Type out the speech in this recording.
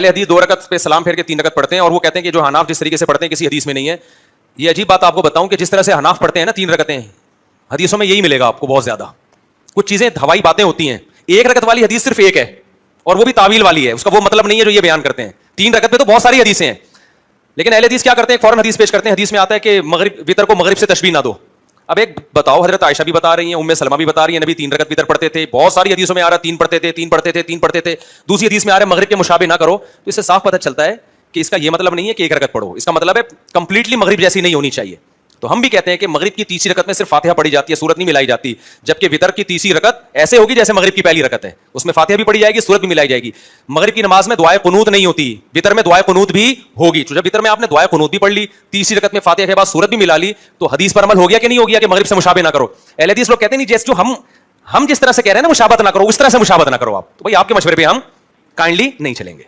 अहले हदीस 2 रकत पे सलाम फेर के 3 रकत पढ़ते हैं, और वो कहते हैं कि जो हनाफ जिस तरीके से पढ़ते हैं किसी हदीस में नहीं है। ये अजीब बात आपको बताऊं कि जिस तरह से हनाफ पढ़ते हैं ना 3 रकतें, हदीसों में यही मिलेगा आपको बहुत ज्यादा। कुछ चीजें हवाई बातें होती हैं। 1 रकत वाली हदीस सिर्फ एक है, और वो भी तावील वाली है, उसका वो मतलब नहीं है जो ये बयान करते हैं। 3 रकत पे तो बहुत सारी हदीसें हैं, लेकिन अहले हदीस क्या करते हैं, फौरन हदीस पेश करते हैं। हदीस में आता है कि मगरिब वितर को मगरिब से तशबीह ना दो। अब एक बताओ, हजरत आयशा भी बता रही हैं, उम्मे सलमा भी बता रही है, नबी 3 रकत वितर पढ़ते थे। बहुत सारी हदीसों में आ रहा 3 पढ़ते थे, 3 पढ़ते थे, 3 पढ़ते थे। दूसरी हदीस में आ रहा है मगरिब के मुशाबे ना करो। तो इससे साफ पता चलता है कि इसका यह मतलब नहीं है कि 1 रकत पढ़ो, इसका मतलब है कंप्लीटली मगरिब जैसी नहीं होनी चाहिए। तो हम भी कहते हैं कि मगरिब की तीसरी रकत में सिर्फ फातिहा पढ़ी जाती है, सूरत नहीं मिलाई जाती। जबकि वितर की तीसरी रकत ऐसे होगी जैसे मगरिब की पहली रकत है, उसमें फातिहा भी पढ़ी जाएगी, सूरत भी मिलाई जाएगी। मगरिब की नमाज में दुआए कुनूत नहीं होती, वितर में दुआए कुनूत भी होगी। तो जब वितर में आपने दुआए कुनूत भी पढ़ ली, तीसरी रकत में फातिहा के बाद सूरत भी मिला ली, तो हदीस पर अमल हो गया कि नहीं हो गया कि मगरिब से मुशाबे ना करो। अहले हदीस लोग कहते नहीं, जैसे जो हम जिस तरह से कह रहे हैं ना मुशाबत ना करो, उस तरह से मुशाबत ना करो आप। तो भाई आपके मशवरे पे हम काइंडली नहीं चलेंगे।